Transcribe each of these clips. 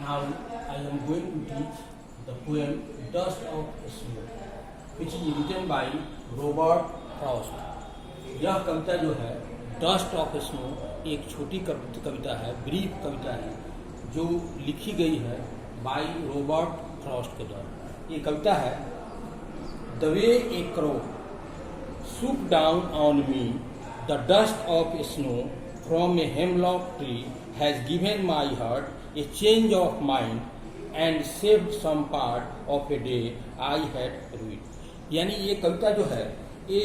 Now I am going to teach the poem Dust of Snow, which is written by Robert Frost. यह कविता जो है dust of snow एक छोटी कविता है, brief कविता है, जो लिखी गई है बाय रॉबर्ट फ्रॉस्ट के द्वारा। ये कविता है the way a crow swoop down on me, the dust of snow from a hemlock tree has given my heart a change of mind and saved some part of a day I had ruined। यानी ये कविता जो है ये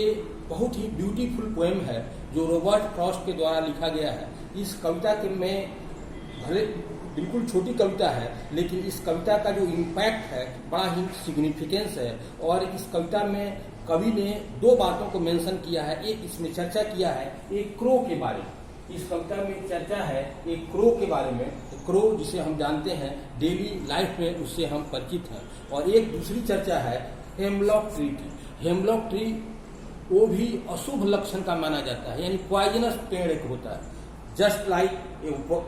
बहुत ही beautiful poem है जो Robert Frost के द्वारा लिखा गया है। इस कविता के में भले बिल्कुल छोटी कविता है, लेकिन इस कविता का जो इम्पैक्ट है बड़ा ही सिग्निफिकेंस है। और इस कविता में कवि ने दो बातों को मेंशन किया है। एक इसमें चर्चा किया है एक क्रो के बारे में। इस कविता में चर्चा है एक क्रो के बारे में। क्रो जिसे हम जानते हैं डेली लाइफ में, उससे हम परिचित हैं। और एक दूसरी चर्चा है हेमलॉक ट्री की। हेमलॉक ट्री वो भी अशुभ लक्षण का माना जाता है, यानी पॉइजनस पेड़ एक होता है, जस्ट लाइक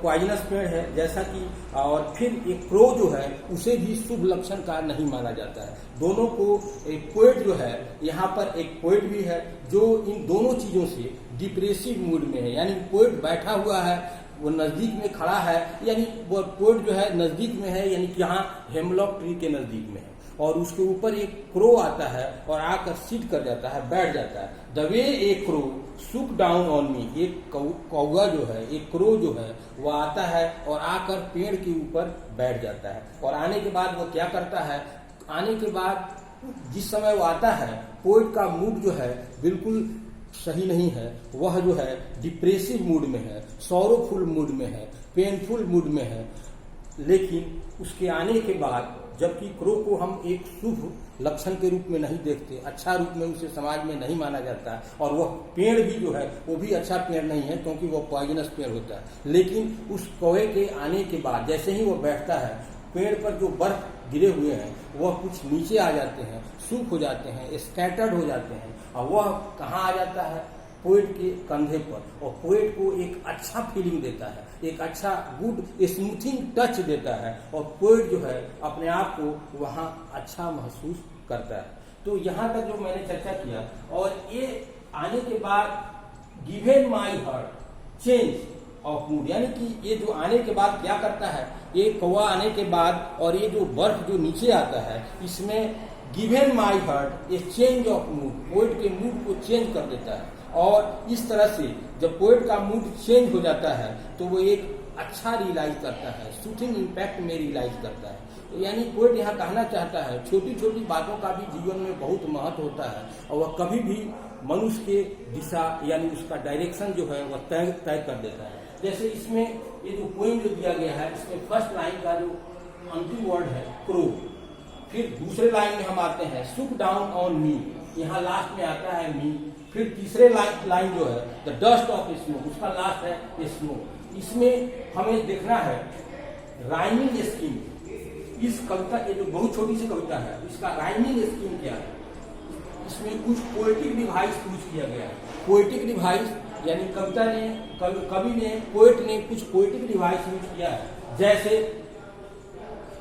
पॉइजनस पेड़ है जैसा कि। और फिर एक क्रो जो है उसे भी शुभ लक्षण का नहीं माना जाता है। दोनों को एक पोएट जो है, यहाँ पर एक पोएट भी है जो इन दोनों चीजों से डिप्रेसिव मूड में है। यानी पोएट बैठा हुआ है, वो नजदीक में खड़ा है, यानी वो पोएट जो है नजदीक में है, यानी कि यहाँ हेमलॉक ट्री के नजदीक में है। और उसके ऊपर एक क्रो आता है और आकर सिट कर जाता है, बैठ जाता है। The way a crow sook down on me, एक कौवा जो है, एक क्रो जो है वो आता है और आकर पेड़ के ऊपर बैठ जाता है। और आने के बाद वो क्या करता है, आने के बाद जिस समय वो आता है पोएट का मूड जो है बिल्कुल सही नहीं है। वह जो है डिप्रेसिव मूड में है, सॉरोफुल मूड में है, पेनफुल मूड में है। लेकिन उसके आने के बाद, जबकि क्रो को हम एक शुभ लक्षण के रूप में नहीं देखते, अच्छा रूप में उसे समाज में नहीं माना जाता, और वह पेड़ भी जो है वो भी अच्छा पेड़ नहीं है क्योंकि वह पॉइजनस पेड़ होता है। लेकिन उस कौवे के आने के बाद जैसे ही वो बैठता है, पेड़ पर जो बर्फ गिरे हुए हैं वह कुछ नीचे आ जाते हैं, सूख हो जाते हैं, स्कैटर्ड हो जाते हैं, और वह कहाँ आ जाता है, पोएट के कंधे पर। और पोएट को एक अच्छा फीलिंग देता है, एक अच्छा गुड स्मूथिंग टच देता है, और पोएट जो है अपने आप को वहाँ अच्छा महसूस करता है। तो यहाँ तक जो मैंने चर्चा किया। और ये आने के बाद given my heart change of mood, यानी कि ये जो आने के बाद क्या करता है, ये कौवा आने के बाद और ये जो बर्फ जो नीचे आता है, इसमें given my heart a change of mood, poet के मूड को चेंज कर देता है। और इस तरह से जब पोएट का मूड चेंज हो जाता है तो वो एक अच्छा रियलाइज करता है, सूथिंग इम्पैक्ट में रियलाइज करता है। यानी पोएट यहाँ कहना चाहता है छोटी छोटी बातों का भी जीवन में बहुत महत्व होता है, और वह कभी भी मनुष्य के दिशा यानी उसका डायरेक्शन जो है वह तय कर देता है। जैसे इसमें ये जो पोएम जो दिया गया है, इसमें फर्स्ट लाइन का जो अंतिम वर्ड है क्रो, फिर दूसरे लाइन में हम आते हैं सूक डाउन ऑन मी, यहाँ लास्ट में आता है मी। फिर तीसरे लाइन जो है द डस्ट ऑफ स्नो, उसका लास्ट है स्नो। इसमें हमें देखना है राइमिंग स्कीम। इस कविता, ये जो बहुत छोटी सी कविता है, इसका राइमिंग स्कीम क्या है, इसमें कुछ पोएटिक डिवाइस यूज किया गया है। पोएटिक डिवाइस यानी कविता ने, कवि ने, पोएट ने कुछ पोएटिक डिवाइस यूज किया है। जैसे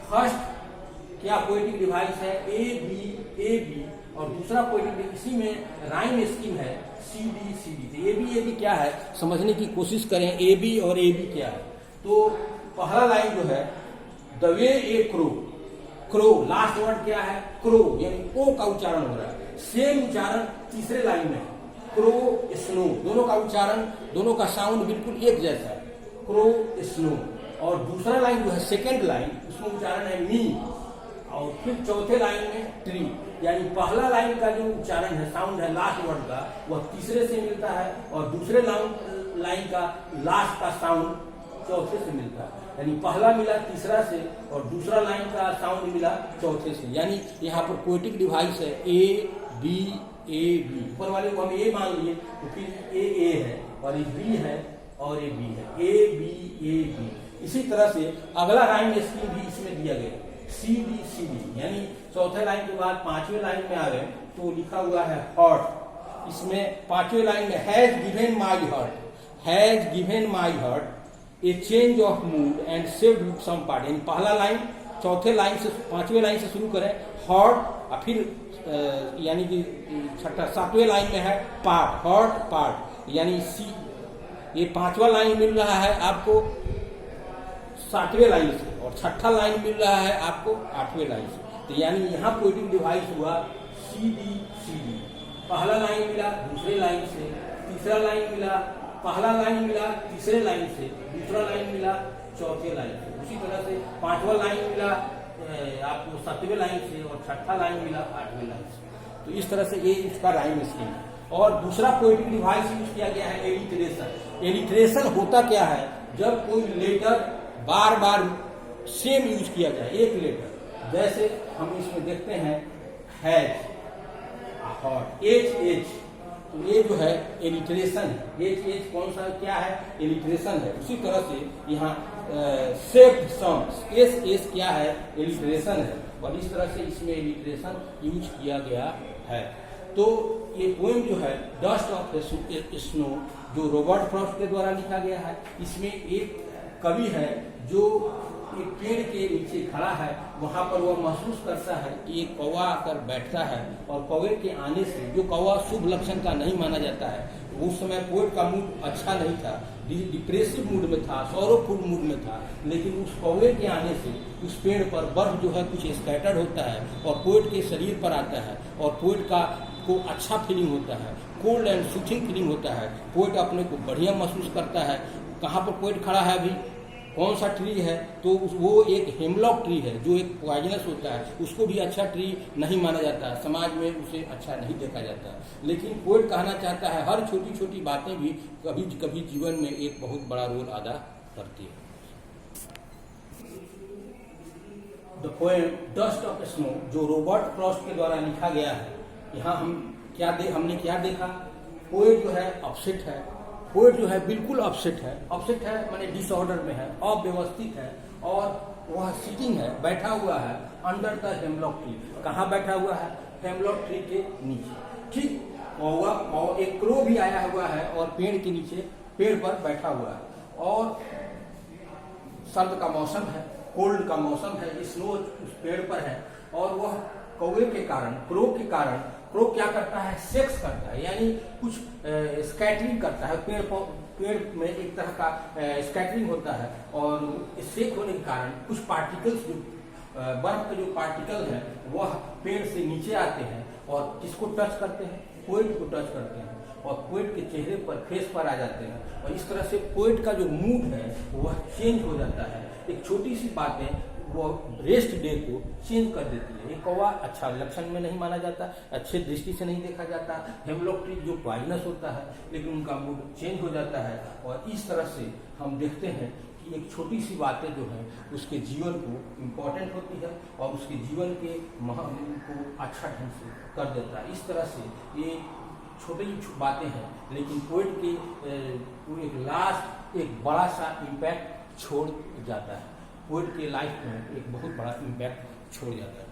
फर्स्ट क्या पोएटिक डिवाइस है, ए बी, और दूसरा पोएटिक, इसी में राइम स्कीम है सी डी। तो ए बी क्या है समझने की कोशिश करें, ए बी और ए बी क्या है। तो पहला लाइन जो है the way a crow, crow last word क्या है क्रो, यानी ओ का उच्चारण हो रहा है। सेम उच्चारण तीसरे लाइन में क्रो स्नो, दोनों का उच्चारण, दोनों का साउंड बिल्कुल एक जैसा है, क्रो स्नो। और दूसरा लाइन जो है सेकेंड लाइन, उसमें उच्चारण है मी। और फिर चौथे लाइन में ट्री, यानी पहला लाइन का जो उच्चारण है, साउंड है लास्ट वर्ड का, वह तीसरे से मिलता है, और दूसरे लाइन का लास्ट का साउंड चौथे से मिलता है। यानी पहला मिला तीसरा से और दूसरा लाइन का साउंड मिला चौथे से। यानी यहाँ पर पोएटिक डिवाइस है ए बी। ऊपर वाले को हम ए मान लिए, तो फिर ए है और ये बी है और ये बी है, ए बी। इसी तरह से अगला राइम स्कीम भी इसमें दिया गया सी डी, यानी चौथे लाइन के बाद पांचवें लाइन में आ गए तो लिखा हुआ है हॉट। इसमें पांचवें लाइन में has given my heart a change of mood and saved with some part, यानी पहला लाइन चौथे लाइन से पांचवें लाइन से शुरू करें हर्ट, फिर यानी कि छठा सातवें लाइन में है पार्ट, हर्ट पार्ट, यानी सी, ये पांचवा लाइन मिल रहा है आपको सातवें लाइन से और छठा लाइन मिल रहा है आपको आठवें लाइन से। तो यानी यहाँ पोएटिक डिवाइस हुआ सी डी सी डी, पहला लाइन मिला दूसरे लाइन से, तीसरा लाइन मिला पहला लाइन मिला तीसरे लाइन से, दूसरा लाइन मिला चौथे लाइन से, उसी तरह से पांचवा लाइन मिला आपको सातवें लाइन से और छठा लाइन मिला आठवें लाइन से। तो इस तरह से ये इसका राइम स्कीम है। और दूसरा पोएटिक डिवाइस यूज किया गया है एलिट्रेशन। एलिट्रेशन होता क्या है, जब कोई लेटर बार बार सेम यूज किया जाए, एक लेटर, जैसे हम इसमें देखते हैं हैज और एच एच, तो ये जो है एलिट्रेशन है। एच एच कौन सा क्या है, एलिट्रेशन है। उसी तरह से यहाँ सेव्ड सम, एस एस क्या है, एलिट्रेशन है। और इस तरह से इसमें एलिट्रेशन यूज किया गया है। तो ये पोएम जो है डस्ट ऑफ स्नो, जो रॉबर्ट फ्रॉस्ट के द्वारा लिखा गया है, इसमें एक कवि है जो एक पेड़ के नीचे खड़ा है, वहां पर वह महसूस करता है कि एक कौवा आकर बैठता है और कौवे के आने से, जो कौवा शुभ लक्षण का नहीं माना जाता है, उस समय पोएट का मूड अच्छा नहीं था, डिप्रेसिव मूड में था, सौरवफुल मूड में था, लेकिन उस कौवे के आने से उस पेड़ पर बर्फ जो है कुछ स्कैटर्ड होता है और पोएट के शरीर पर आता है और पोएट को अच्छा फीलिंग होता है, कोल्ड एंड सूथिंग फीलिंग होता है, पोएट अपने को बढ़िया महसूस करता है। कहाँ पर पोएट खड़ा है अभी, कौन सा ट्री है, तो वो एक हेमलॉक ट्री है जो एक पॉइजनस होता है, उसको भी अच्छा ट्री नहीं माना जाता है, समाज में उसे अच्छा नहीं देखा जाता है। लेकिन पोएट कहना चाहता है हर छोटी छोटी बातें भी कभी कभी जीवन में एक बहुत बड़ा रोल अदा करती है। The poem dust of snow, जो रॉबर्ट फ्रॉस्ट के द्वारा लिखा गया है, यहाँ हमने क्या देखा, पोएट जो है अपसेट है, पोएट जो है बिल्कुल अपसेट है। अपसेट है माने डिसऑर्डर में है, अव्यवस्थित है, और वह सिटिंग है, बैठा हुआ है अंडर द हेमलॉक ट्री। कहाँ बैठा हुआ है, हेमलॉक ट्री के नीचे, ठीक। और एक क्रो भी आया हुआ है और पेड़ के नीचे पेड़ पर बैठा हुआ है, और सर्द का मौसम है, कोल्ड का मौसम है, स्नो उस पेड़ पर है, और वह कौवे के कारण, क्रो के कारण, क्रो क्या करता है, सेक्स करता है, यानी कुछ स्कैटरिंग करता है, पेड़ में एक तरह का स्कैटरिंग होता है, और सेक होने के कारण कुछ पार्टिकल्स, जो बर्फ के जो पार्टिकल है वह पेड़ से नीचे आते हैं और किसको टच करते हैं, पोएट को टच करते हैं, और पोएट के चेहरे पर, फेस पर आ जाते हैं, और इस तरह से पोएट का जो मूड है वह चेंज हो जाता है। एक छोटी सी बातें वो रेस्ट डे को चेंज कर देती है। एक कौवा अच्छा लक्षण में नहीं माना जाता, अच्छे दृष्टि से नहीं देखा जाता, हेमलॉक ट्री जो पॉइजनस होता है, लेकिन उनका मूड चेंज हो जाता है। और इस तरह से हम देखते हैं कि एक छोटी सी बातें जो है उसके जीवन को इम्पोर्टेंट होती है और उसके जीवन के को अच्छा ढंग से कर देता है। इस तरह से ये छोटी बातें हैं, लेकिन पोएट की एक लास्ट एक बड़ा सा इम्पैक्ट छोड़ जाता है, पोएट के लाइफ में एक बहुत बड़ा इम्पैक्ट छोड़ जाता है।